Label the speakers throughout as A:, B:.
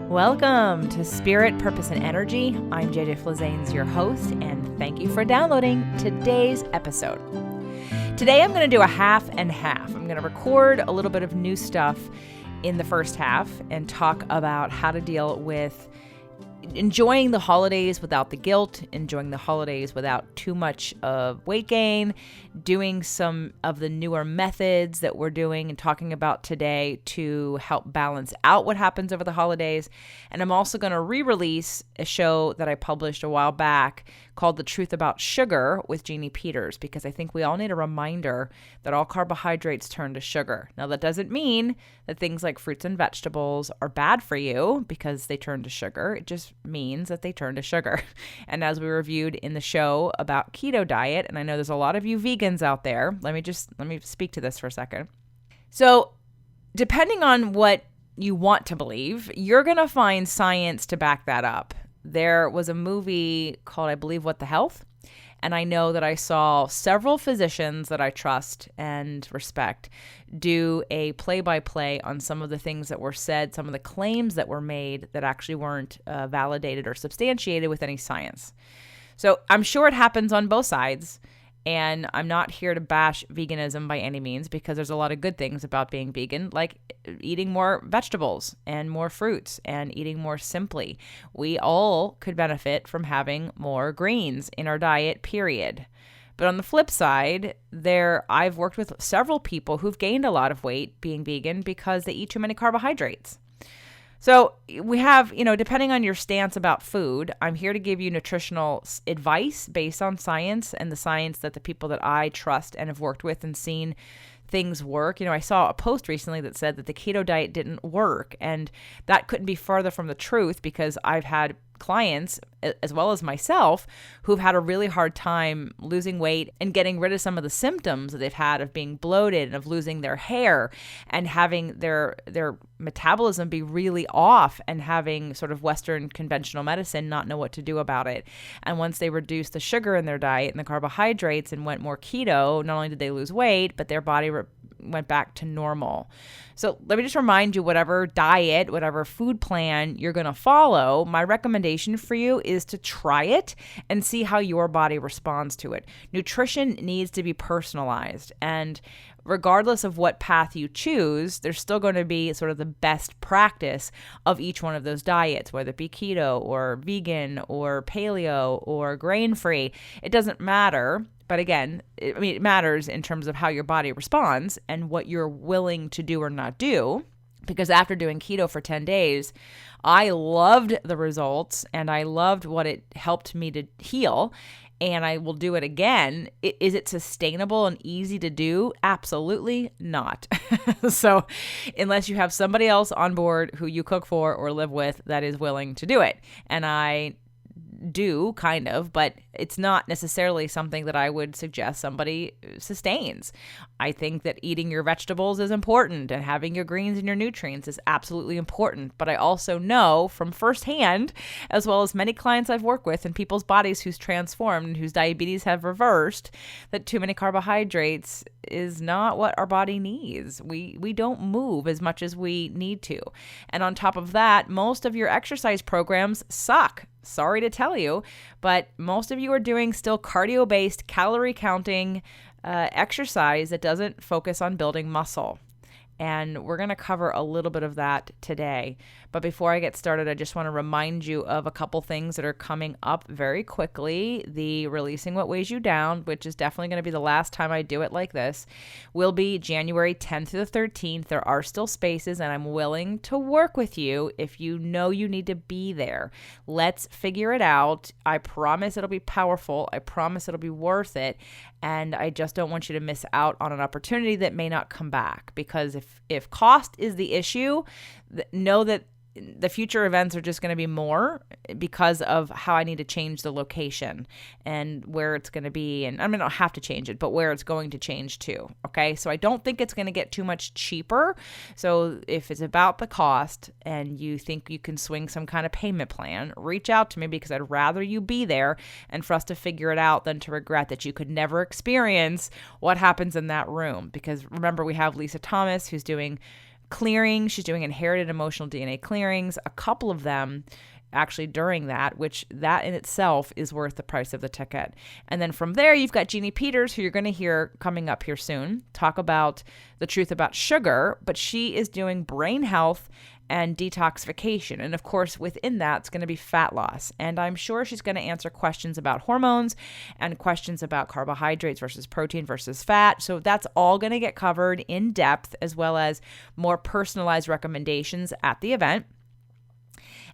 A: Welcome to Spirit, Purpose, and Energy. I'm JJ Flazanes, your host, and thank you for downloading today's episode. Today I'm going to do a half and half. I'm going to record a little bit of new stuff in the first half and talk about how to deal with enjoying the holidays without the guilt, enjoying the holidays without too much of weight gain, doing some of the newer methods that we're doing and talking about today to help balance out what happens over the holidays. And I'm also going to re-release a show that I published a while back called The Truth About Sugar with Jeanne Peters, because I think we all need a reminder that all carbohydrates turn to sugar. Now, that doesn't mean that things like fruits and vegetables are bad for you because they turn to sugar. It just means that they turn to sugar. And as we reviewed in the show about keto diet, and I know there's a lot of you vegans out there, let me speak to this for a second. So depending on what you want to believe, you're going to find science to back that up. There was a movie called, I believe, What the Health? And I know that I saw several physicians that I trust and respect do a play-by-play on some of the things that were said, some of the claims that were made that actually weren't validated or substantiated with any science. So I'm sure it happens on both sides. And I'm not here to bash veganism by any means, because there's a lot of good things about being vegan, like eating more vegetables and more fruits and eating more simply. We all could benefit from having more greens in our diet, period. But on the flip side, I've worked with several people who've gained a lot of weight being vegan because they eat too many carbohydrates. So we have, depending on your stance about food, I'm here to give you nutritional advice based on science and the science that the people that I trust and have worked with and seen things work. I saw a post recently that said that the keto diet didn't work, and that couldn't be further from the truth, because I've had clients, as well as myself, who've had a really hard time losing weight and getting rid of some of the symptoms that they've had of being bloated and of losing their hair and having their metabolism be really off and having sort of Western conventional medicine not know what to do about it. And once they reduced the sugar in their diet and the carbohydrates and went more keto, not only did they lose weight, but their body went back to normal. So let me just remind you, whatever diet, whatever food plan you're going to follow, my recommendation for you is to try it and see how your body responds to it. Nutrition needs to be personalized, and regardless of what path you choose, there's still going to be sort of the best practice of each one of those diets, whether it be keto or vegan or paleo or grain-free. It doesn't matter. But again, it matters in terms of how your body responds and what you're willing to do or not do. Because after doing keto for 10 days, I loved the results and I loved what it helped me to heal. And I will do it again. Is it sustainable and easy to do? Absolutely not. So unless you have somebody else on board who you cook for or live with that is willing to do it. And I do kind of, but it's not necessarily something that I would suggest somebody sustains. I think that eating your vegetables is important and having your greens and your nutrients is absolutely important. But I also know from firsthand, as well as many clients I've worked with and people's bodies who's transformed and whose diabetes have reversed, that too many carbohydrates is not what our body needs. We don't move as much as we need to. And on top of that, most of your exercise programs suck. Sorry to tell you, but most of you are doing still cardio-based, calorie-counting exercise that doesn't focus on building muscle. And we're going to cover a little bit of that today. But before I get started, I just want to remind you of a couple things that are coming up very quickly. The Releasing What Weighs You Down, which is definitely going to be the last time I do it like this, will be January 10th to the 13th. There are still spaces, and I'm willing to work with you if you know you need to be there. Let's figure it out. I promise it'll be powerful. I promise it'll be worth it. And I just don't want you to miss out on an opportunity that may not come back. Because if cost is the issue, know that the future events are just going to be more because of how I need to change the location and where it's going to be. And I mean, I don't have to change it, but where it's going to change too. Okay. So I don't think it's going to get too much cheaper. So if it's about the cost and you think you can swing some kind of payment plan, reach out to me, because I'd rather you be there and for us to figure it out than to regret that you could never experience what happens in that room. Because remember, we have Lisa Thomas, who's doing clearing. She's doing inherited emotional DNA clearings, a couple of them actually during that, which that in itself is worth the price of the ticket. And then from there, you've got Jeanne Peters, who you're going to hear coming up here soon, talk about the truth about sugar, but she is doing brain health and detoxification. And of course, within that, it's going to be fat loss. And I'm sure she's going to answer questions about hormones and questions about carbohydrates versus protein versus fat. So that's all going to get covered in depth, as well as more personalized recommendations at the event.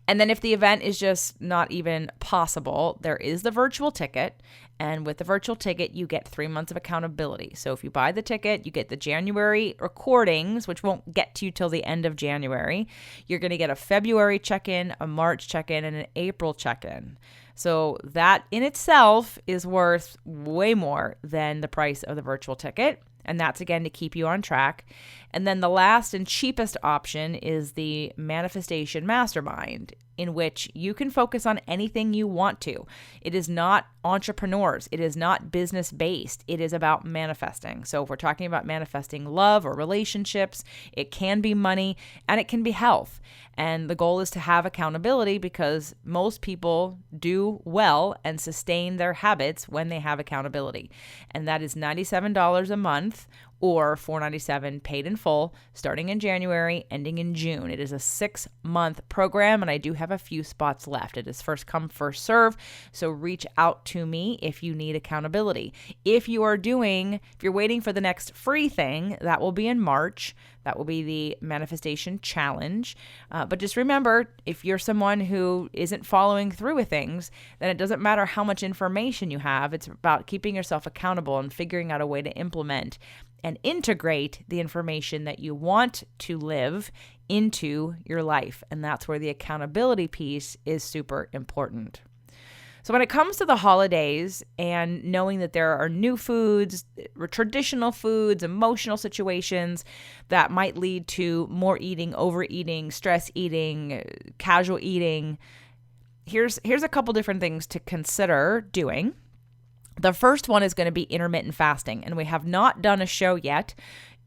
A: And then if the event is just not even possible, there is the virtual ticket. And with the virtual ticket, you get 3 months of accountability. So if you buy the ticket, you get the January recordings, which won't get to you till the end of January. You're going to get a February check-in, a March check-in, and an April check-in. So that in itself is worth way more than the price of the virtual ticket. And that's, again, to keep you on track. And then the last and cheapest option is the Manifestation Mastermind, in which you can focus on anything you want to. It is not entrepreneurs. It is not business-based. It is about manifesting. So if we're talking about manifesting love or relationships, it can be money and it can be health. And the goal is to have accountability, because most people do well and sustain their habits when they have accountability. And that is $97 a month, or $497 paid in full, starting in January, ending in June. It is a 6-month program, and I do have a few spots left. It is first come, first serve, so reach out to me if you need accountability. If you're waiting for the next free thing, that will be in March. That will be the Manifestation Challenge. But just remember, if you're someone who isn't following through with things, then it doesn't matter how much information you have. It's about keeping yourself accountable and figuring out a way to implement and integrate the information that you want to live into your life. And that's where the accountability piece is super important. So when it comes to the holidays and knowing that there are new foods, traditional foods, emotional situations that might lead to more eating, overeating, stress eating, casual eating, here's a couple different things to consider doing. The first one is going to be intermittent fasting, and we have not done a show yet,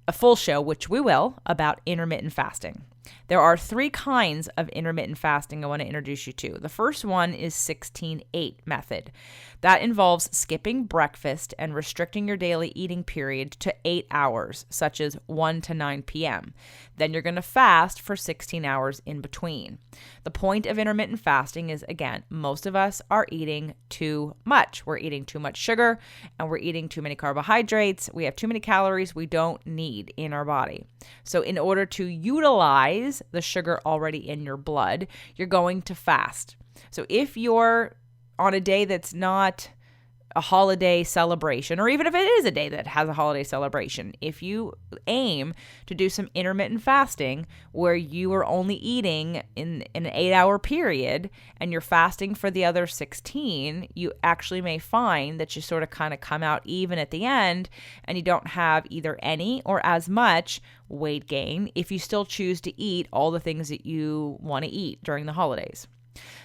A: a full show, which we will, about intermittent fasting. There are 3 kinds of intermittent fasting I want to introduce you to. The first one is 16-8 method. That involves skipping breakfast and restricting your daily eating period to 8 hours, such as 1 to 9 p.m. Then you're going to fast for 16 hours in between. The point of intermittent fasting is, again, most of us are eating too much. We're eating too much sugar, and we're eating too many carbohydrates. We have too many calories we don't need in our body. So in order to utilize the sugar already in your blood, you're going to fast. So if you're on a day that's not a holiday celebration, or even if it is a day that has a holiday celebration, if you aim to do some intermittent fasting where you are only eating in an 8-hour period and you're fasting for the other 16, you actually may find that you sort of kind of come out even at the end, and you don't have either any or as much weight gain if you still choose to eat all the things that you want to eat during the holidays.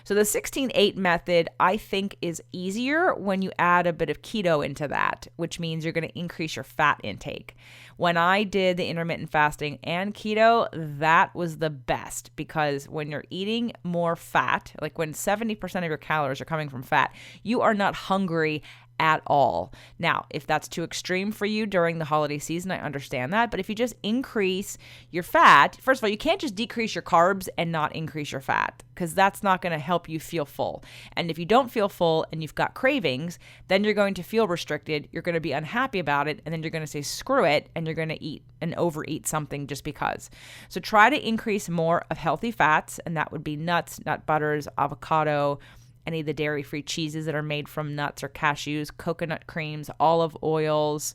A: So the 16-8 method, I think, is easier when you add a bit of keto into that, which means you're going to increase your fat intake. When I did the intermittent fasting and keto, that was the best, because when you're eating more fat, like when 70% of your calories are coming from fat, you are not hungry at all. Now, if that's too extreme for you during the holiday season, I understand that. But if you just increase your fat, first of all, you can't just decrease your carbs and not increase your fat, because that's not going to help you feel full. And if you don't feel full and you've got cravings, then you're going to feel restricted. You're going to be unhappy about it. And then you're going to say, screw it. And you're going to eat and overeat something just because. So try to increase more of healthy fats. And that would be nuts, nut butters, avocado, any of the dairy-free cheeses that are made from nuts or cashews, coconut creams, olive oils,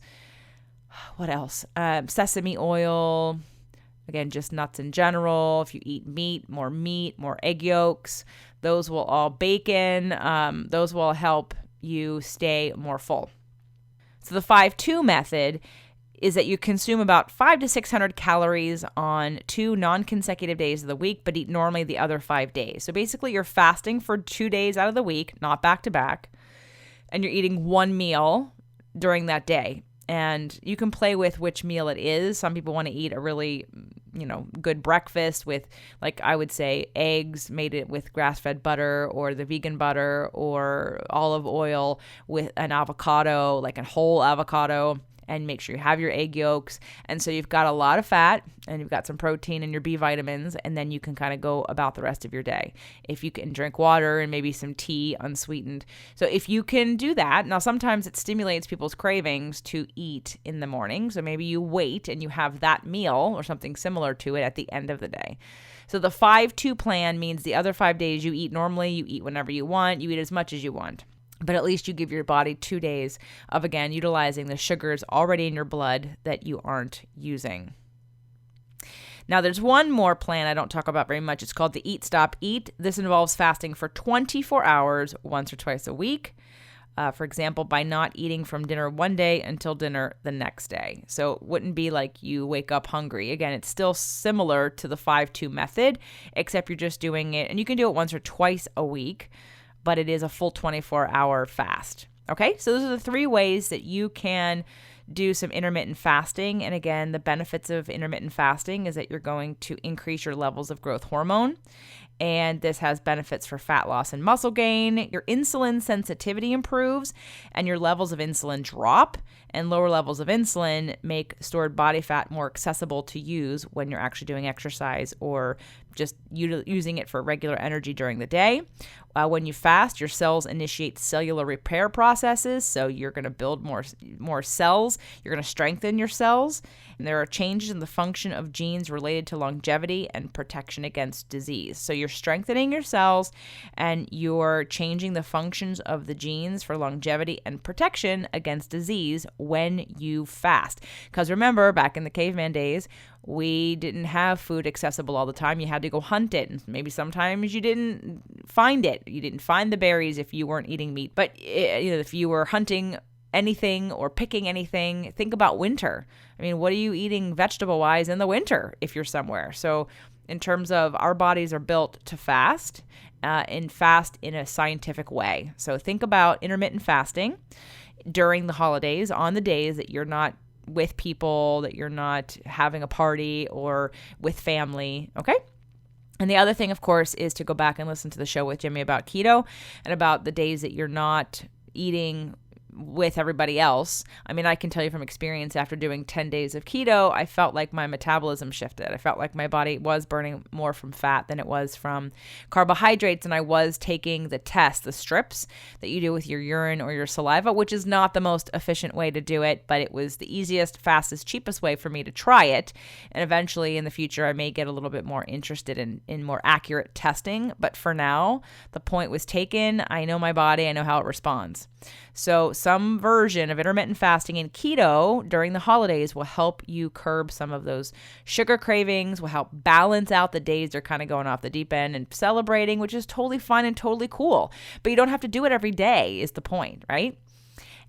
A: what else? Sesame oil, again, just nuts in general. If you eat meat, more egg yolks, those will all, bacon, those will help you stay more full. So the 5-2 method is that you consume about 500 to 600 calories on 2 non-consecutive days of the week, but eat normally the other 5 days. So basically you're fasting for 2 days out of the week, not back to back, and you're eating 1 meal during that day. And you can play with which meal it is. Some people want to eat a really, good breakfast with, like I would say, eggs made it with grass-fed butter or the vegan butter or olive oil with an avocado, like a whole avocado. And make sure you have your egg yolks. And so you've got a lot of fat and you've got some protein and your B vitamins, and then you can kind of go about the rest of your day. If you can drink water and maybe some tea unsweetened. So if you can do that, now sometimes it stimulates people's cravings to eat in the morning. So maybe you wait and you have that meal or something similar to it at the end of the day. So the 5-2 plan means the other 5 days you eat normally, you eat whenever you want, you eat as much as you want. But at least you give your body 2 days of, again, utilizing the sugars already in your blood that you aren't using. Now, there's one more plan I don't talk about very much. It's called the Eat, Stop, Eat. This involves fasting for 24 hours once or twice a week. For example, by not eating from dinner one day until dinner the next day. So it wouldn't be like you wake up hungry. Again, it's still similar to the 5-2 method, except you're just doing it, and you can do it once or twice a week, but it is a full 24-hour fast. Okay, so those are the 3 ways that you can do some intermittent fasting. And again, the benefits of intermittent fasting is that you're going to increase your levels of growth hormone. And this has benefits for fat loss and muscle gain. Your insulin sensitivity improves and your levels of insulin drop. And lower levels of insulin make stored body fat more accessible to use when you're actually doing exercise or just using it for regular energy during the day. When you fast, your cells initiate cellular repair processes. So you're going to build more cells. You're going to strengthen your cells. And there are changes in the function of genes related to longevity and protection against disease. So you're strengthening your cells and you're changing the functions of the genes for longevity and protection against disease when you fast. Because remember, back in the caveman days, we didn't have food accessible all the time. You had to go hunt it. And maybe sometimes you didn't find it. You didn't find the berries if you weren't eating meat. But if you were hunting anything or picking anything, think about winter. I mean, what are you eating vegetable-wise in the winter if you're somewhere? So in terms of our bodies are built to fast and fast in a scientific way. So think about intermittent fasting during the holidays on the days that you're not with people, that you're not having a party or with family, okay? And the other thing, of course, is to go back and listen to the show with Jimmy about keto and about the days that you're not eating with everybody else. I mean, I can tell you from experience, after doing 10 days of keto, I felt like my metabolism shifted. I felt like my body was burning more from fat than it was from carbohydrates. And I was taking the test, the strips that you do with your urine or your saliva, which is not the most efficient way to do it, but it was the easiest, fastest, cheapest way for me to try it. And eventually in the future, I may get a little bit more interested in more accurate testing. But for now, the point was taken. I know my body. I know how it responds. So some version of intermittent fasting and keto during the holidays will help you curb some of those sugar cravings, will help balance out the days they're kind of going off the deep end and celebrating, which is totally fine and totally cool. But you don't have to do it every day is the point, right?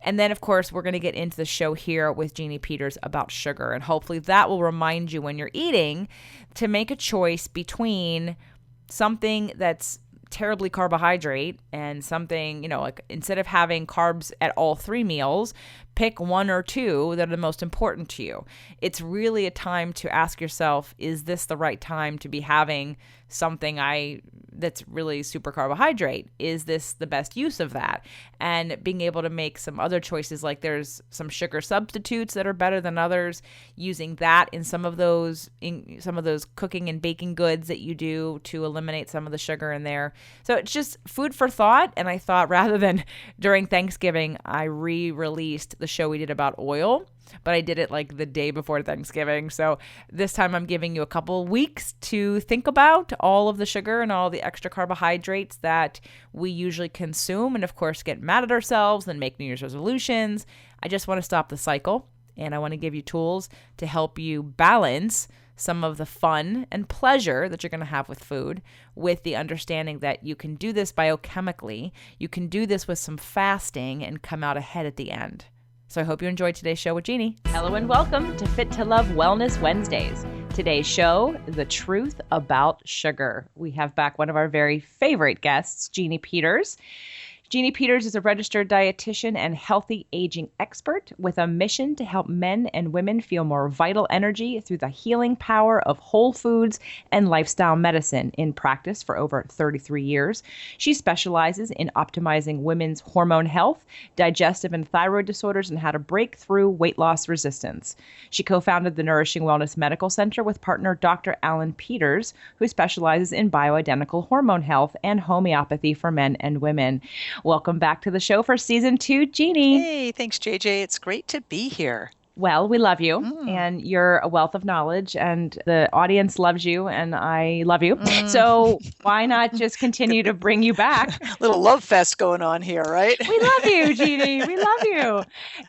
A: And then, of course, we're going to get into the show here with Jeanne Peters about sugar. And hopefully that will remind you when you're eating to make a choice between something that's terribly carbohydrate and something, like instead of having carbs at all 3 meals, pick 1 or 2 that are the most important to you. It's really a time to ask yourself, is this the right time to be having something that's really super carbohydrate? Is this the best use of that? And being able to make some other choices, like there's some sugar substitutes that are better than others, using that in some of those cooking and baking goods that you do to eliminate some of the sugar in there. So it's just food for thought. And I thought rather than during Thanksgiving, I re-released the show we did about oil, but I did it like the day before Thanksgiving. So this time I'm giving you a couple weeks to think about all of the sugar and all the extra carbohydrates that we usually consume, and of course get mad at ourselves and make New Year's resolutions. I just want to stop the cycle, and I want to give you tools to help you balance some of the fun and pleasure that you're going to have with food, with the understanding that you can do this biochemically, you can do this with some fasting and come out ahead at the end. So I hope you enjoyed today's show with Jeanne. Hello and welcome to Fit to Love Wellness Wednesdays. Today's show, The Truth About Sugar. We have back one of our very favorite guests, Jeanne Peters. Jeanne Peters is a registered dietitian and healthy aging expert with a mission to help men and women feel more vital energy through the healing power of whole foods and lifestyle medicine. In practice for over 33 years, she specializes in optimizing women's hormone health, digestive and thyroid disorders, and how to break through weight loss resistance. She co-founded the Nourishing Wellness Medical Center with partner Dr. Alan Peters, who specializes in bioidentical hormone health and homeopathy for men and women. Welcome back to the show for season 2, Jeanne.
B: Hey, thanks, JJ. It's great to be here.
A: Well, we love you,
B: Mm.
A: and you're a wealth of knowledge, and the audience loves you, and I love you.
B: Mm.
A: So why not just continue to bring you back?
B: Little love fest going on here, right?
A: We love you, Jeanne. We love you.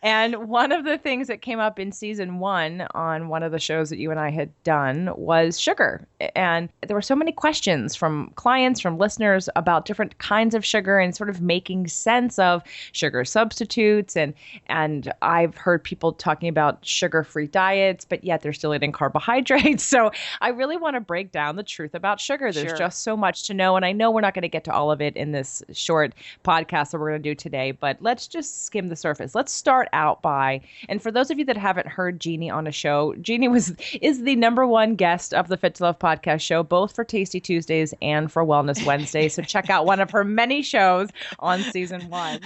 A: And one of the things that came up in season 1 on one of the shows that you and I had done was sugar. And there were so many questions from clients, from listeners about different kinds of sugar and sort of making sense of sugar substitutes. And I've heard people talking about sugar-free diets, but yet they're still eating carbohydrates. So I really want to break down the truth about sugar. There's
B: Sure.
A: just so much to know. And I know we're not going to get to all of it in this short podcast that we're going to do today, but let's just skim the surface. Let's start out by, and for those of you that haven't heard Jeanne on a show, Jeanne is the number one guest of the Fit to Love podcast show, both for Tasty Tuesdays and for Wellness Wednesdays. So check out one of her many shows on season 1.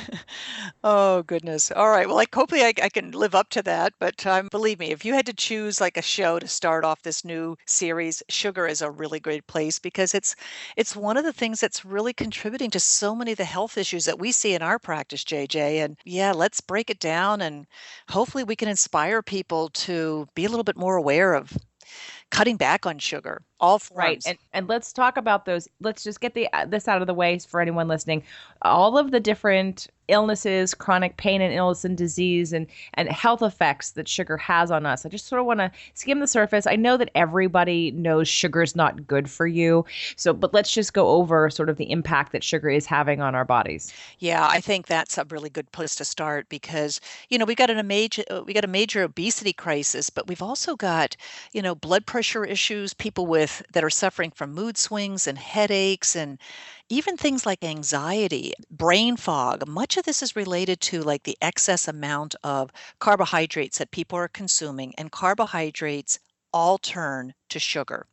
B: Oh, goodness. All right. Well, hopefully I can live up to that. But believe me, if you had to choose like a show to start off this new series, sugar is a really great place because it's one of the things that's really contributing to so many of the health issues that we see in our practice, JJ. And yeah, let's break it down and hopefully we can inspire people to be a little bit more aware of cutting back on sugar, all
A: Right.
B: forms.
A: And let's talk about those. Let's just get this out of the way for anyone listening. All of the different illnesses, chronic pain and illness and disease and health effects that sugar has on us. I just sort of want to skim the surface. I know that everybody knows sugar is not good for you. So, but let's just go over sort of the impact that sugar is having on our bodies.
B: Yeah, I think that's a really good place to start because, we got a major obesity crisis, but we've also got, blood pressure issues, people that are suffering from mood swings and headaches and even things like anxiety, brain fog. Much of this is related to like the excess amount of carbohydrates that people are consuming, and carbohydrates all turn to sugar.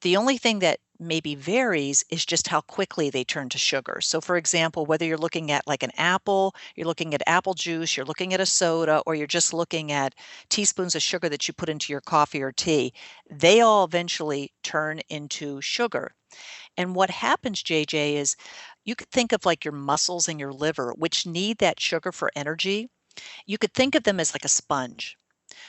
B: The only thing that maybe varies is just how quickly they turn to sugar. So for example, whether you're looking at like an apple, you're looking at apple juice, you're looking at a soda, or you're just looking at teaspoons of sugar that you put into your coffee or tea, they all eventually turn into sugar. And what happens, JJ, is you could think of like your muscles and your liver, which need that sugar for energy. You could think of them as like a sponge.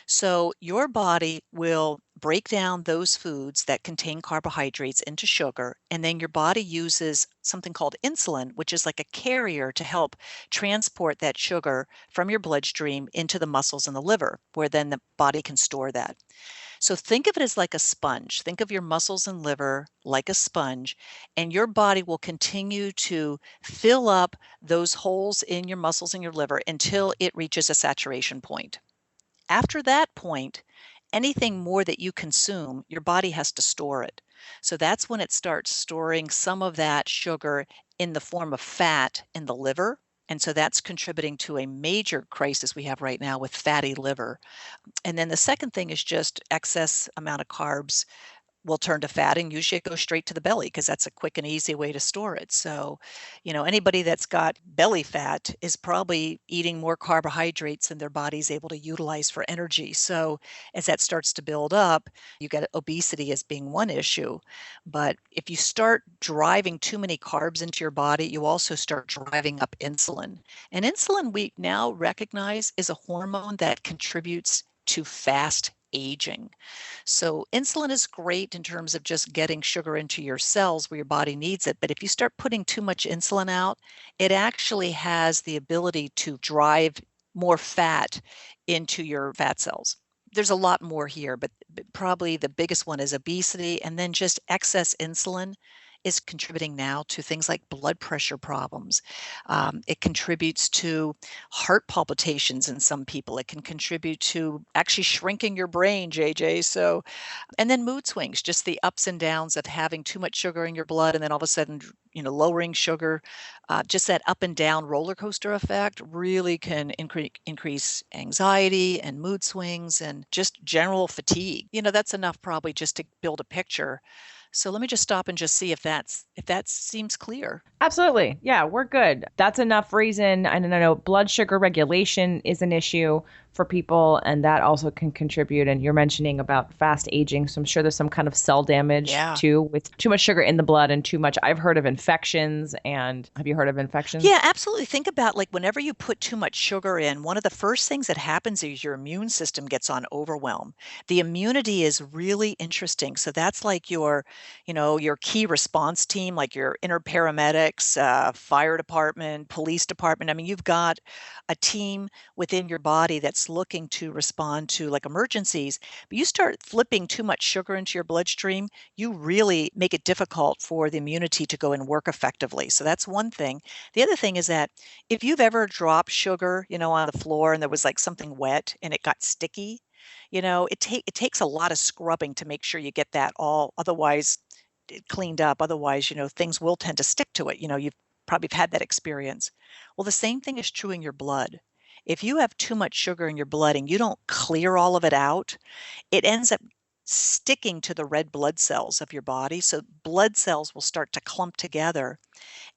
B: So your body will break down those foods that contain carbohydrates into sugar, and then your body uses something called insulin, which is like a carrier to help transport that sugar from your bloodstream into the muscles and the liver, where then the body can store that. So think of it as like a sponge. Think of your muscles and liver like a sponge, and your body will continue to fill up those holes in your muscles and your liver until it reaches a saturation point. After that point, anything more that you consume, your body has to store it. So that's when it starts storing some of that sugar in the form of fat in the liver. And so that's contributing to a major crisis we have right now with fatty liver. And then the second thing is just excess amount of carbs will turn to fat, and usually it goes straight to the belly because that's a quick and easy way to store it. So, anybody that's got belly fat is probably eating more carbohydrates than their body's able to utilize for energy. So, as that starts to build up, you get obesity as being one issue. But if you start driving too many carbs into your body, you also start driving up insulin. And insulin, we now recognize, is a hormone that contributes to fast aging. So insulin is great in terms of just getting sugar into your cells where your body needs it. But if you start putting too much insulin out, it actually has the ability to drive more fat into your fat cells. There's a lot more here, but probably the biggest one is obesity, and then just excess insulin is contributing now to things like blood pressure problems. It contributes to heart palpitations in some people. It can contribute to actually shrinking your brain, JJ. So, and then mood swings, just the ups and downs of having too much sugar in your blood and then all of a sudden, lowering sugar. Just that up and down roller coaster effect really can increase anxiety and mood swings and just general fatigue. That's enough probably just to build a picture. So let me just stop and just see if that seems clear.
A: Absolutely. Yeah, we're good. That's enough reason. And I know blood sugar regulation is an issue for people, and that also can contribute. And you're mentioning about fast aging. So I'm sure there's some kind of cell damage too with too much sugar in the blood and too much. I've heard of infections. And have you heard of infections?
B: Yeah, absolutely. Think about like whenever you put too much sugar in, one of the first things that happens is your immune system gets on overwhelm. The immunity is really interesting. So that's like your key response team, like your inner paramedics, fire department, police department. I mean, you've got a team within your body that's looking to respond to like emergencies. But you start flipping too much sugar into your bloodstream, you really make it difficult for the immunity to go and work effectively. So that's one thing. The other thing is that if you've ever dropped sugar, on the floor and there was like something wet and it got sticky, it takes a lot of scrubbing to make sure you get that all otherwise cleaned up. Otherwise, things will tend to stick to it. You've probably had that experience. Well, the same thing is true in your blood. If you have too much sugar in your blood and you don't clear all of it out, it ends up sticking to the red blood cells of your body. So blood cells will start to clump together.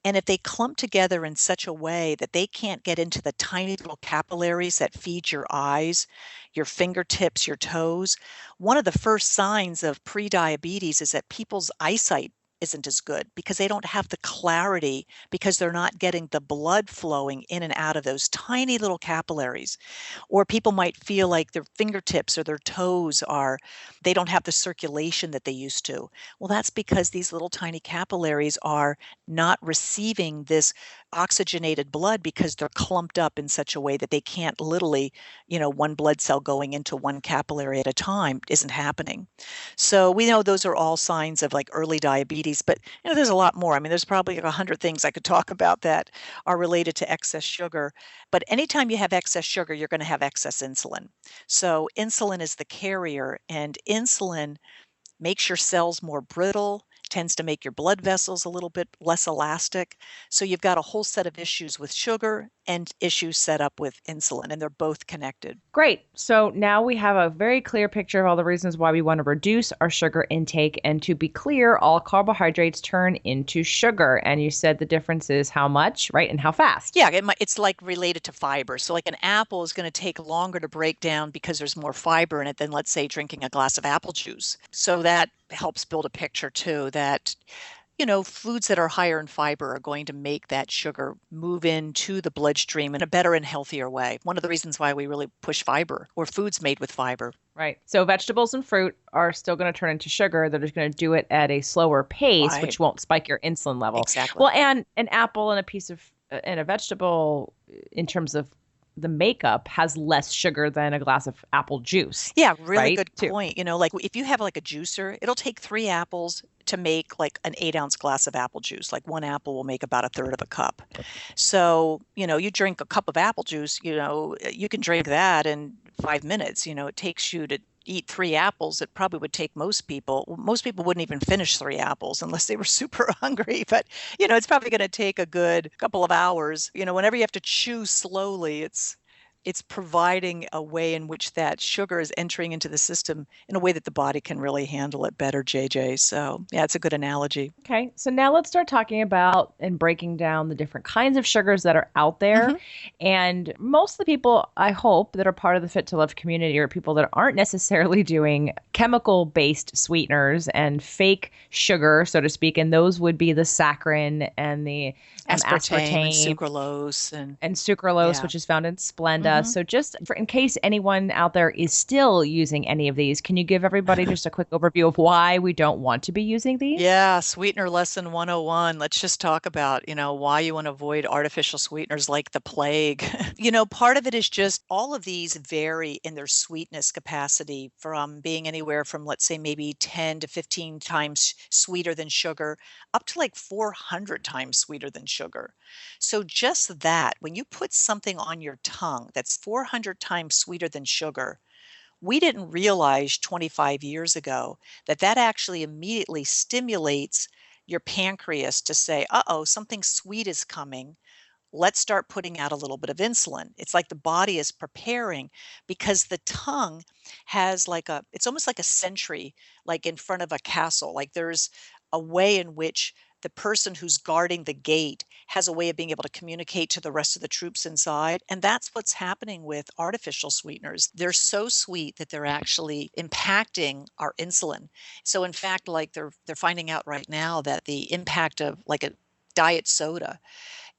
B: And if they clump together in such a way that they can't get into the tiny little capillaries that feed your eyes, your fingertips, your toes, one of the first signs of prediabetes is that people's eyesight isn't as good because they don't have the clarity because they're not getting the blood flowing in and out of those tiny little capillaries. Or people might feel like their fingertips or their toes they don't have the circulation that they used to. Well, that's because these little tiny capillaries are not receiving this oxygenated blood because they're clumped up in such a way that they can't literally, one blood cell going into one capillary at a time isn't happening. So we know those are all signs of like early diabetes, but there's a lot more. I mean, there's probably 100 things I could talk about that are related to excess sugar. But anytime you have excess sugar, you're going to have excess insulin. So insulin is the carrier, and insulin makes your cells more brittle, tends to make your blood vessels a little bit less elastic. So you've got a whole set of issues with sugar and issues set up with insulin, and they're both connected.
A: Great. So now we have a very clear picture of all the reasons why we want to reduce our sugar intake. And to be clear, all carbohydrates turn into sugar. And you said the difference is how much, right? And how fast.
B: Yeah, it's like related to fiber. So like an apple is going to take longer to break down because there's more fiber in it than, let's say, drinking a glass of apple juice. So that helps build a picture too that foods that are higher in fiber are going to make that sugar move into the bloodstream in a better and healthier way. One of the reasons why we really push fiber or foods made with fiber.
A: Right. So vegetables and fruit are still going to turn into sugar. They're just going to do it at a slower pace,
B: Right.
A: which won't spike your insulin level.
B: Exactly.
A: Well, and an apple and a vegetable in terms of the makeup has less sugar than a glass of apple juice.
B: Yeah, really
A: right?
B: good point. Like if you have like a juicer, it'll take 3 apples to make like an 8-ounce glass of apple juice. Like one apple will make about a third of a cup. So, you drink a cup of apple juice, you can drink that in 5 minutes. It takes you to eat 3 apples. It probably would take most people. Most people wouldn't even finish 3 apples unless they were super hungry. But, it's probably going to take a good couple of hours. Whenever you have to chew slowly, it's providing a way in which that sugar is entering into the system in a way that the body can really handle it better, JJ. So yeah, it's a good analogy.
A: Okay. So now let's start talking about and breaking down the different kinds of sugars that are out there.
B: Mhm.
A: And most of the people, I hope, that are part of the Fit to Love community are people that aren't necessarily doing chemical-based sweeteners and fake sugar, so to speak. And those would be the saccharin and the
B: Aspartame and
A: aspartame
B: sucralose
A: and sucralose,
B: Yeah.
A: which is found in Splenda.
B: Mhm.
A: so just for, in case anyone out there is still using any of these, can you give everybody just a quick overview of why we don't want to be using these?
B: Yeah, sweetener lesson 101. Let's just talk about, why you want to avoid artificial sweeteners like the plague. Part of it is just all of these vary in their sweetness capacity from being anywhere from, let's say, maybe 10 to 15 times sweeter than sugar, up to like 400 times sweeter than sugar. So just that, when you put something on your tongue that's 400 times sweeter than sugar, we didn't realize 25 years ago that that actually immediately stimulates your pancreas to say, uh-oh, something sweet is coming. Let's start putting out a little bit of insulin. It's like the body is preparing because the tongue has it's almost like a sentry, like in front of a castle. Like there's a way in which the person who's guarding the gate has a way of being able to communicate to the rest of the troops inside. And that's what's happening with artificial sweeteners. They're so sweet that they're actually impacting our insulin. So in fact, like they're finding out right now that the impact of like a diet soda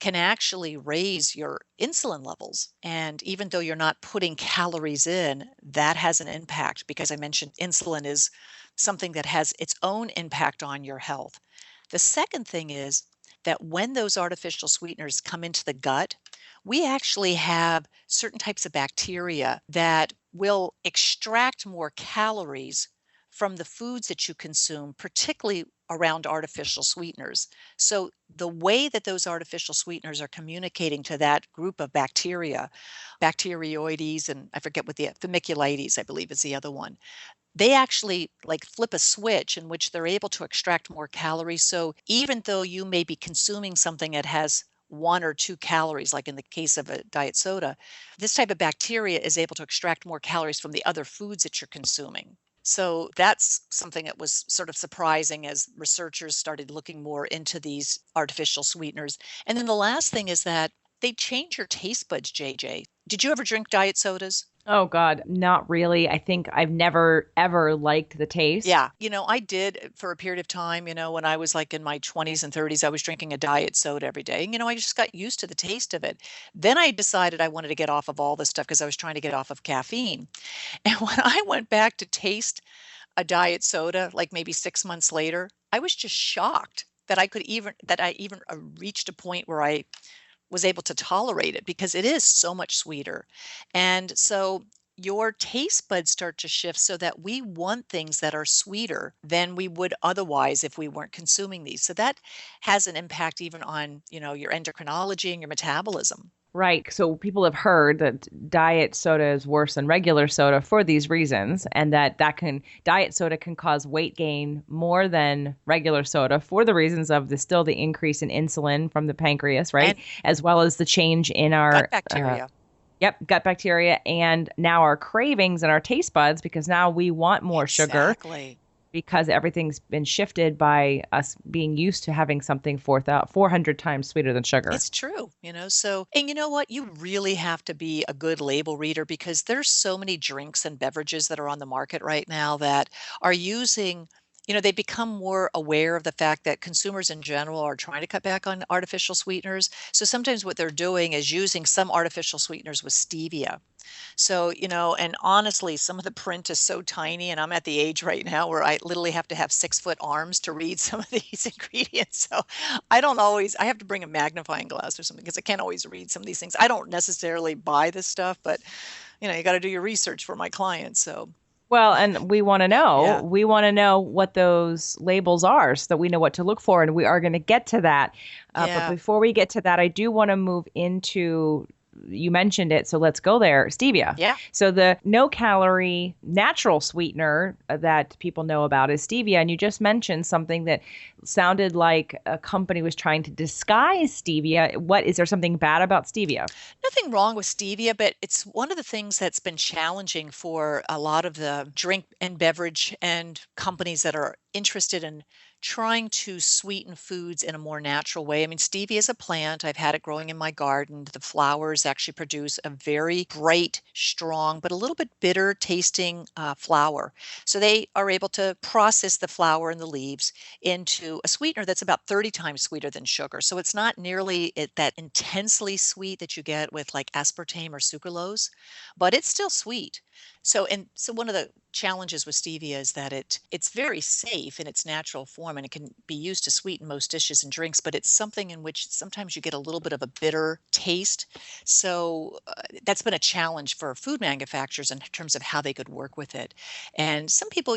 B: can actually raise your insulin levels. And even though you're not putting calories in, that has an impact because I mentioned insulin is something that has its own impact on your health. The second thing is that when those artificial sweeteners come into the gut, we actually have certain types of bacteria that will extract more calories from the foods that you consume, particularly around artificial sweeteners. So the way that those artificial sweeteners are communicating to that group of bacteria, Bacteroides, and I forget what the Firmicutes, I believe is the other one, they actually like flip a switch in which they're able to extract more calories. So even though you may be consuming something that has 1 or 2 calories, like in the case of a diet soda, this type of bacteria is able to extract more calories from the other foods that you're consuming. So that's something that was sort of surprising as researchers started looking more into these artificial sweeteners. And then the last thing is that they change your taste buds, JJ. Did you ever drink diet sodas?
A: Oh God, not really. I think I've never ever liked the taste.
B: Yeah, I did for a period of time, when I was like in my 20s and 30s, I was drinking a diet soda every day. And, I just got used to the taste of it. Then I decided I wanted to get off of all this stuff because I was trying to get off of caffeine. And when I went back to taste a diet soda, like maybe 6 months later, I was just shocked that I even reached a point where I was able to tolerate it because it is so much sweeter. And so your taste buds start to shift so that we want things that are sweeter than we would otherwise if we weren't consuming these. So that has an impact even on, your endocrinology and your metabolism.
A: Right. So people have heard that diet soda is worse than regular soda for these reasons, and diet soda can cause weight gain more than regular soda for the reasons of the increase in insulin from the pancreas, right?
B: And
A: As well as the change in
B: gut
A: our
B: bacteria.
A: gut bacteria and now our cravings and our taste buds because now we want more sugar
B: Exactly.
A: because everything's been shifted by us being used to having something 400 times sweeter than sugar.
B: It's true, so and you know what? You really have to be a good label reader because there's so many drinks and beverages that are on the market right now that are using, they become more aware of the fact that consumers in general are trying to cut back on artificial sweeteners. So sometimes what they're doing is using some artificial sweeteners with stevia. So, and honestly, some of the print is so tiny, and I'm at the age right now where I literally have to have 6-foot arms to read some of these ingredients. So I have to bring a magnifying glass or something because I can't always read some of these things. I don't necessarily buy this stuff, but, you got to do your research for my clients. So,
A: Well, and we want to know.
B: yeah.
A: We want to know what those labels are so that we know what to look for, and we are going to get to that. But
B: Yeah.
A: before we get to that, I do want to move into, you mentioned it, so let's go there. Stevia.
B: Yeah.
A: So the no calorie natural sweetener that people know about is stevia. And you just mentioned something that sounded like a company was trying to disguise stevia. Is there something bad about stevia?
B: Nothing wrong with stevia, but it's one of the things that's been challenging for a lot of the drink and beverage and companies that are interested in trying to sweeten foods in a more natural way. I mean, stevia is a plant. I've had it growing in my garden. The flowers sweeteners actually produce a very bright, strong, but a little bit bitter tasting flour. So they are able to process the flour and the leaves into a sweetener that's about 30 times sweeter than sugar. So it's not nearly that intensely sweet that you get with like aspartame or sucralose, but it's still sweet. So one of the challenges with stevia is that it's very safe in its natural form, and it can be used to sweeten most dishes and drinks, but it's something in which sometimes you get a little bit of a bitter taste. So that's been a challenge for food manufacturers in terms of how they could work with it. And some people,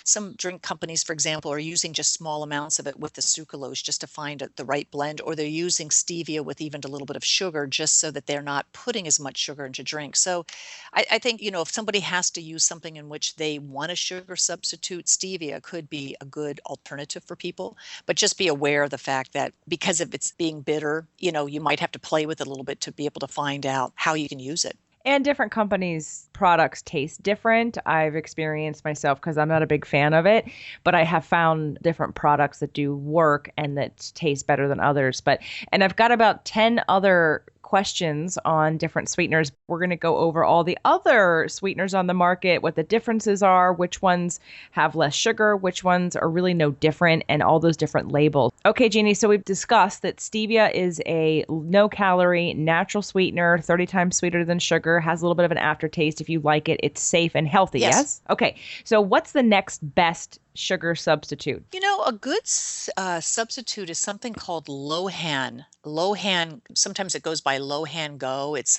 B: some drink companies, for example, are using just small amounts of it with the sucralose just to find the right blend, or they're using stevia with even a little bit of sugar just so that they're not putting as much sugar into drinks. So I think, if somebody has to use something in which they want a sugar substitute, stevia could be a good alternative for people. But just be aware of the fact that because of its being bitter, you might have to play with it a little bit to be able to find out how you can use it.
A: And different companies' products taste different. I've experienced myself because I'm not a big fan of it, but I have found different products that do work and that taste better than others. And I've got about 10 other questions on different sweeteners. We're going to go over all the other sweeteners on the market, what the differences are, which ones have less sugar, which ones are really no different, and all those different labels. Okay, Jeannie, so we've discussed that stevia is a no-calorie, natural sweetener, 30 times sweeter than sugar, has a little bit of an aftertaste. If you like it, it's safe and healthy, yes? Okay, so what's the next best sugar substitute?
B: A good substitute is something called Lohan. Lohan, sometimes it goes by Lohan Go. It's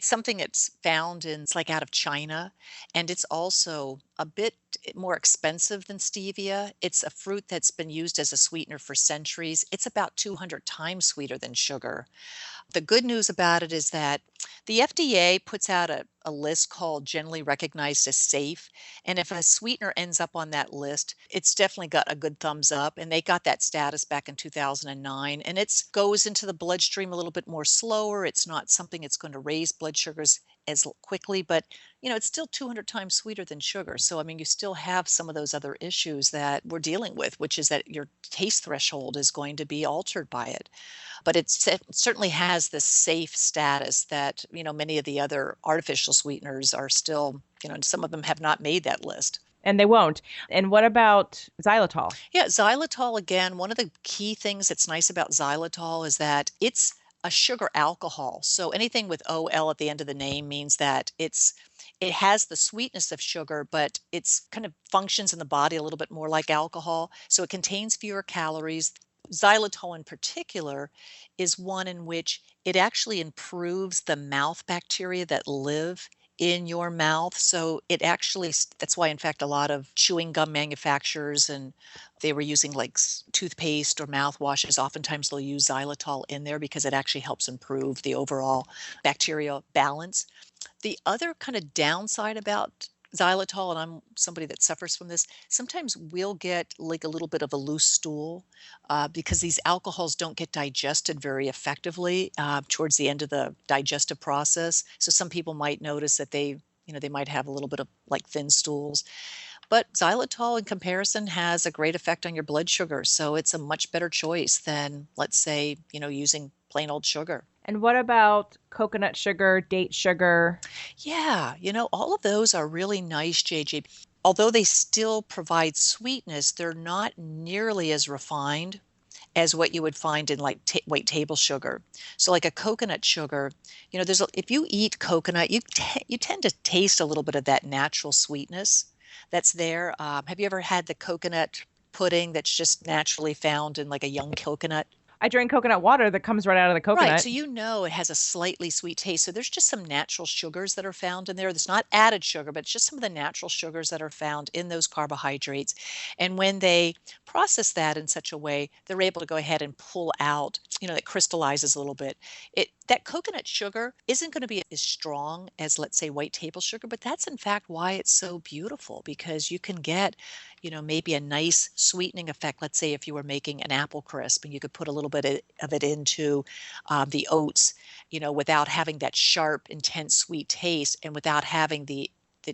B: something that's found it's like out of China, and it's also a bit more expensive than stevia. It's a fruit that's been used as a sweetener for centuries. It's about 200 times sweeter than sugar. The good news about it is that the FDA puts out a list called generally recognized as safe. And if a sweetener ends up on that list, it's definitely got a good thumbs up. And they got that status back in 2009. And it goes into the bloodstream a little bit more slower. It's not something that's going to raise blood sugars as quickly, but it's still 200 times sweeter than sugar. So, I mean, you still have some of those other issues that we're dealing with, which is that your taste threshold is going to be altered by it. But it certainly has this safe status that, many of the other artificial sweeteners are still, and some of them have not made that list.
A: And they won't. And what about xylitol?
B: Yeah, xylitol, again, one of the key things that's nice about xylitol is that it's a sugar alcohol. So anything with OL at the end of the name means that it has the sweetness of sugar, but it's kind of functions in the body a little bit more like alcohol. So it contains fewer calories. Xylitol in particular is one in which it actually improves the mouth bacteria that live in your mouth. So that's why, in fact, a lot of chewing gum manufacturers, and they were using like toothpaste or mouthwashes, oftentimes they'll use xylitol in there because it actually helps improve the overall bacterial balance. The other kind of downside about xylitol, and I'm somebody that suffers from this, sometimes we'll get like a little bit of a loose stool because these alcohols don't get digested very effectively towards the end of the digestive process. So some people might notice that they might have a little bit of like thin stools. But xylitol in comparison has a great effect on your blood sugar. So it's a much better choice than, let's say, using plain old sugar.
A: And what about coconut sugar, date sugar?
B: Yeah, all of those are really nice, JJ. Although they still provide sweetness, they're not nearly as refined as what you would find in like white table sugar. So like a coconut sugar, if you eat coconut, you tend to taste a little bit of that natural sweetness that's there. Have you ever had the coconut pudding that's just naturally found in like a young coconut?
A: I drink coconut water that comes right out of the coconut.
B: Right, so it has a slightly sweet taste. So there's just some natural sugars that are found in there. There's not added sugar, but it's just some of the natural sugars that are found in those carbohydrates. And when they process that in such a way, they're able to go ahead and pull out, it crystallizes a little bit. That coconut sugar isn't going to be as strong as, let's say, white table sugar, but that's in fact why it's so beautiful, because you can get, maybe a nice sweetening effect. Let's say if you were making an apple crisp and you could put a little bit of it into the oats, without having that sharp, intense sweet taste and without having the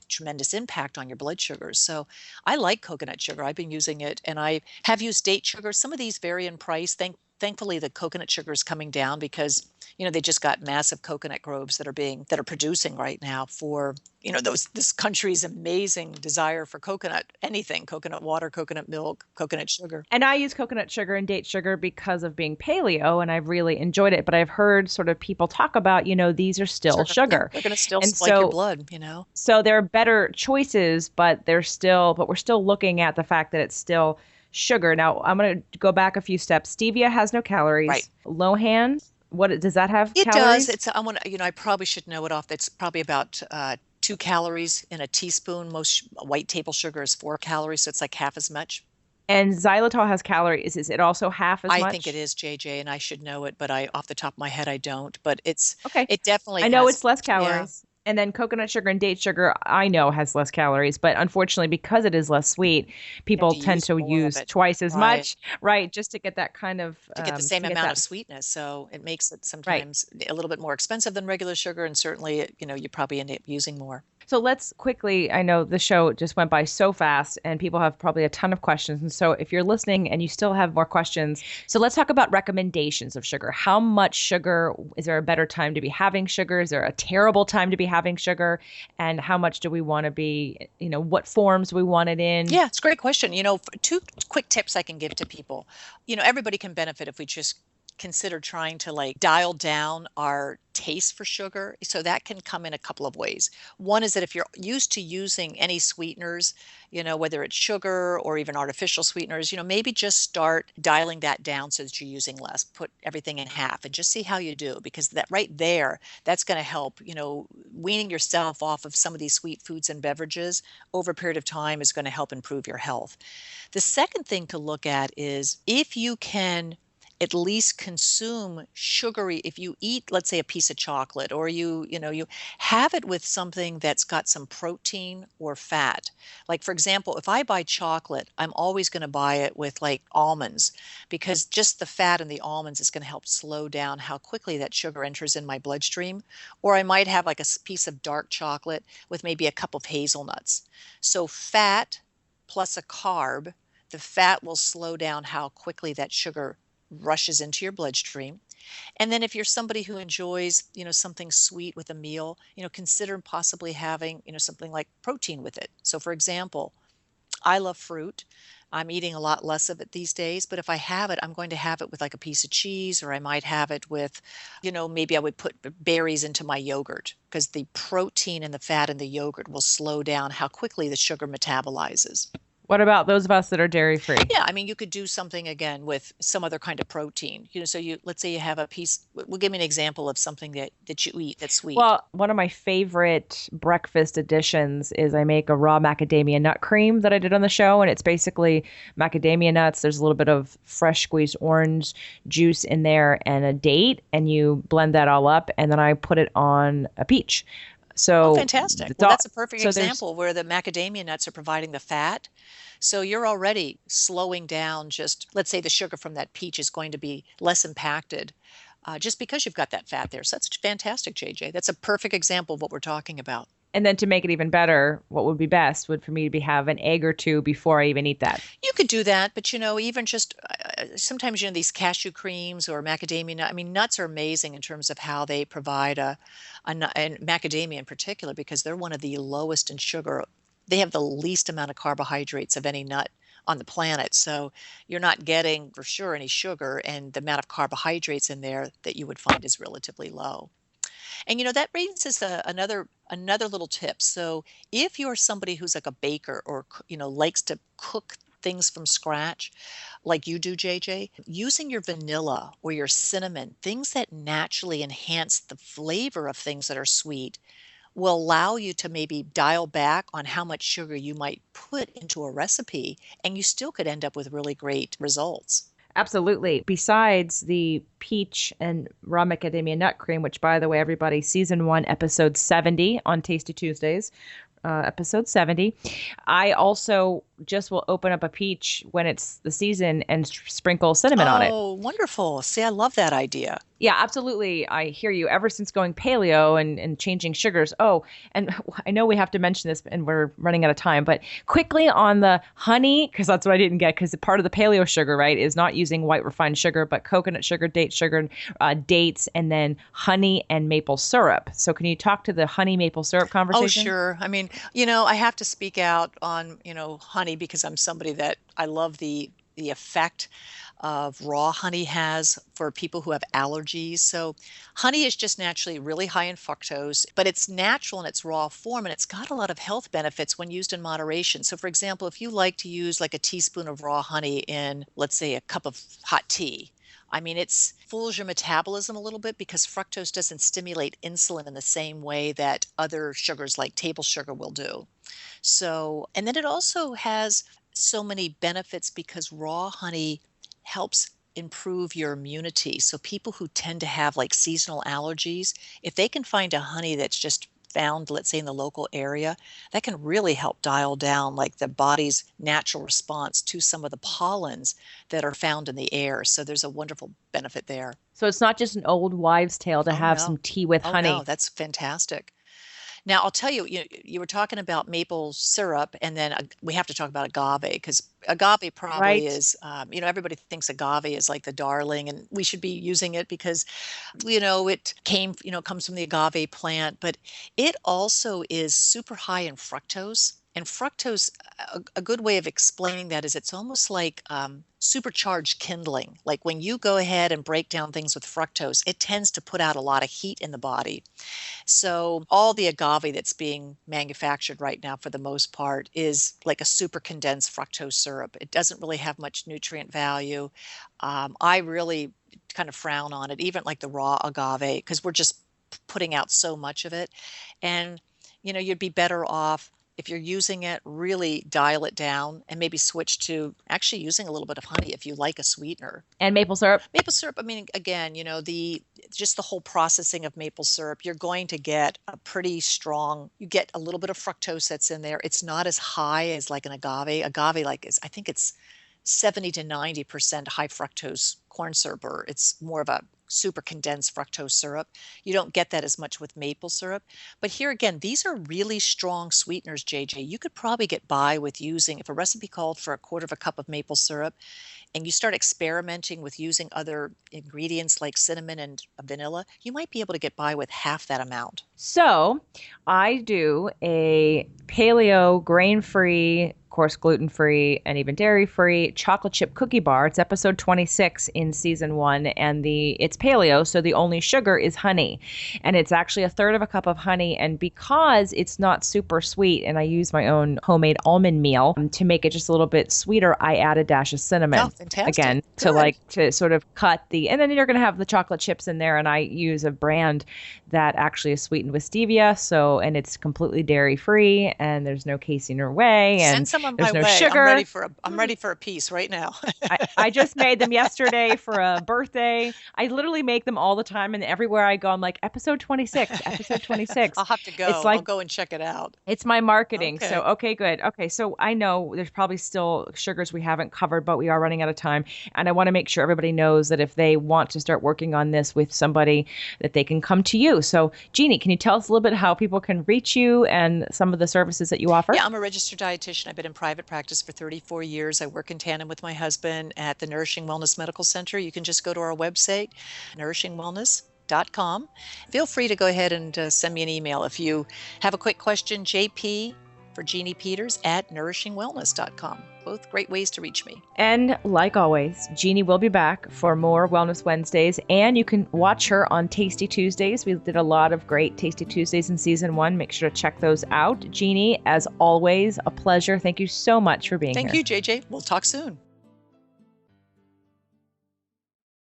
B: tremendous impact on your blood sugars. So I like coconut sugar. I've been using it, and I have used date sugar. Some of these vary in price. thankfully the coconut sugar is coming down because, they just got massive coconut groves that are producing right now for, this country's amazing desire for anything, coconut water, coconut milk, coconut sugar.
A: And I use coconut sugar and date sugar because of being paleo, and I've really enjoyed it. But I've heard sort of people talk about, these are still
B: Sugar.
A: sugar.
B: Yeah, they're going to still
A: And
B: spike your
A: so,
B: blood.
A: so there are better choices, but we're still looking at the fact that it's still sugar. Now, I'm going to go back a few steps. Stevia has no calories.
B: Right.
A: Lohan, does that have
B: It
A: calories?
B: does. I probably should know it off. That's probably about 2 calories in a teaspoon. Most white table sugar is 4 calories, so it's like half as much.
A: And xylitol has calories. Is it also half as much?
B: I think it is, JJ, and I should know it, but off the top of my head, I don't. But
A: Okay.
B: it definitely
A: I know
B: has,
A: it's less
B: yeah.
A: calories. And then coconut sugar and date sugar, I know has less calories, but unfortunately, because it is less sweet, people tend to use twice as much, right? Just to get that kind of
B: to get the same amount of sweetness. So it makes it sometimes a little bit more expensive than regular sugar, and certainly, you probably end up using more.
A: So let's quickly, I know the show just went by so fast and people have probably a ton of questions. And so if you're listening and you still have more questions, so let's talk about recommendations of sugar. How much sugar? Is there a better time to be having sugar? Is there a terrible time to be having sugar? And how much do we want to be, what forms we want it in?
B: Yeah, it's a great question. 2 quick tips I can give to people. Everybody can benefit if we just consider trying to dial down our taste for sugar. So that can come in a couple of ways. One is that if you're used to using any sweeteners, whether it's sugar or even artificial sweeteners, maybe just start dialing that down so that you're using less. Put everything in half and just see how you do, because that right there, that's going to help, weaning yourself off of some of these sweet foods and beverages over a period of time is going to help improve your health. The second thing to look at is if you can at least consume sugary, if you eat, let's say, a piece of chocolate, or you have it with something that's got some protein or fat. Like, for example, if I buy chocolate, I'm always going to buy it with almonds, because just the fat in the almonds is going to help slow down how quickly that sugar enters in my bloodstream. Or I might have a piece of dark chocolate with maybe a cup of hazelnuts. So fat plus a carb, the fat will slow down how quickly that sugar rushes into your bloodstream. And then if you're somebody who enjoys, something sweet with a meal, consider possibly having, something like protein with it. So for example, I love fruit. I'm eating a lot less of it these days, but if I have it, I'm going to have it with a piece of cheese, or I might have it with, maybe I would put berries into my yogurt, because the protein and the fat in the yogurt will slow down how quickly the sugar metabolizes.
A: What about those of us that are dairy free?
B: Yeah, I mean, you could do something again with some other kind of protein. So let's say you have a piece. Well, give me an example of something that you eat that's sweet.
A: Well, one of my favorite breakfast additions is I make a raw macadamia nut cream that I did on the show, and it's basically macadamia nuts. There's a little bit of fresh squeezed orange juice in there and a date, and you blend that all up, and then I put it on a peach. So
B: fantastic. Well, that's a perfect example where the macadamia nuts are providing the fat. So you're already slowing down just, let's say the sugar from that peach is going to be less impacted just because you've got that fat there. So that's fantastic, JJ. That's a perfect example of what we're talking about.
A: And then to make it even better, what would be best would for me to have an egg or two before I even eat that.
B: You could do that, but even just sometimes, these cashew creams or macadamia nut, nuts are amazing in terms of how they provide and macadamia in particular, because they're one of the lowest in sugar. They have the least amount of carbohydrates of any nut on the planet. So you're not getting for sure any sugar, and the amount of carbohydrates in there that you would find is relatively low. And that raises another little tip. So if you're somebody who's like a baker, or likes to cook things from scratch like you do, JJ, using your vanilla or your cinnamon, things that naturally enhance the flavor of things that are sweet, will allow you to maybe dial back on how much sugar you might put into a recipe, and you still could end up with really great results.
A: Absolutely. Besides the peach and raw macadamia nut cream, which, by the way, everybody, season 1, episode 70 on Tasty Tuesdays, episode 70. I also just will open up a peach when it's the season and sprinkle cinnamon on it.
B: Oh, wonderful. See, I love that idea.
A: Yeah, absolutely. I hear you. Ever since going paleo and changing sugars. Oh, and I know we have to mention this and we're running out of time, but quickly on the honey, because that's what I didn't get, because part of the paleo sugar, right, is not using white refined sugar, but coconut sugar, dates, and then honey and maple syrup. So can you talk to the honey maple syrup
B: Oh,
A: conversation?
B: sure. I mean, I have to speak out on, honey because I'm somebody that I love the effect of raw honey has for people who have allergies. So, honey is just naturally really high in fructose, but it's natural in its raw form and it's got a lot of health benefits when used in moderation. So, for example, if you like to use like a teaspoon of raw honey in, let's say, a cup of hot tea, I mean, it fools your metabolism a little bit because fructose doesn't stimulate insulin in the same way that other sugars like table sugar will do. So, and then it also has so many benefits because raw honey helps improve your immunity. So, people who tend to have like seasonal allergies, if they can find a honey that's just found, let's say, in the local area, that can really help dial down like the body's natural response to some of the pollens that are found in the air. So, there's a wonderful benefit there.
A: So it's not just an old wives' tale to
B: Oh,
A: have some
B: no.
A: tea with
B: Oh, no,
A: honey.
B: that's fantastic. Now, I'll tell you, you were talking about maple syrup, and then we have to talk about agave because agave probably
A: Right.
B: is, everybody thinks agave is like the darling, and we should be using it because, it comes from the agave plant, but it also is super high in fructose. And fructose, a good way of explaining that is it's almost like supercharged kindling. Like when you go ahead and break down things with fructose, it tends to put out a lot of heat in the body. So all the agave that's being manufactured right now, for the most part, is like a super condensed fructose syrup. It doesn't really have much nutrient value. I really kind of frown on it, even like the raw agave, because we're just putting out so much of it. And, you'd be better off if you're using it, really dial it down and maybe switch to actually using a little bit of honey if you like a sweetener.
A: And maple syrup.
B: Maple syrup, I mean, again, the just the whole processing of maple syrup, you're going to get a pretty strong, you get a little bit of fructose that's in there. It's not as high as like an agave. Agave, like, I think it's 70 to 90% high fructose corn syrup, or it's more of a super condensed fructose syrup. You don't get that as much with maple syrup. But here again, these are really strong sweeteners, JJ. You could probably get by with using, if a recipe called for a quarter of a cup of maple syrup, and you start experimenting with using other ingredients like cinnamon and vanilla, you might be able to get by with half that amount.
A: So I do a paleo, grain-free, of course, gluten-free, and even dairy-free chocolate chip cookie bar. It's episode 26 in season 1, and it's paleo, so the only sugar is honey. And it's actually a third of a cup of honey. And because it's not super sweet, and I use my own homemade almond meal to make it just a little bit sweeter, I add a dash of cinnamon.
B: Oh, fantastic.
A: Again, to sort of cut and then you're going to have the chocolate chips in there. And I use a brand that actually is sweetened with stevia. And it's completely dairy free and there's no casein or whey. And
B: send some on
A: there's
B: my
A: no
B: way.
A: sugar.
B: I'm ready for a piece right now.
A: I just made them yesterday for a birthday. I literally make them all the time. And everywhere I go, I'm like, episode 26, episode 26.
B: I'll have to go.
A: It's like,
B: I'll go and check it out.
A: It's my marketing.
B: Okay.
A: So, okay, good. Okay. So I know there's probably still sugars we haven't covered, but we are running out of time. And I want to make sure everybody knows that if they want to start working on this with somebody, that they can come to you. So Jeanne, can you tell us a little bit how people can reach you and some of the services that you offer?
B: Yeah, I'm a registered dietitian. I've been in private practice for 34 years. I work in tandem with my husband at the Nourishing Wellness Medical Center. You can just go to our website, nourishingwellness.com. Feel free to go ahead and send me an email if you have a quick question, JP for Jeanne Peters at nourishingwellness.com. Both great ways to reach me.
A: And like always, Jeanne will be back for more Wellness Wednesdays, and you can watch her on Tasty Tuesdays. We did a lot of great Tasty Tuesdays in season 1. Make sure to check those out. Jeanne, as always, a pleasure. Thank you so much for being here.
B: Thank you, JJ. We'll talk soon.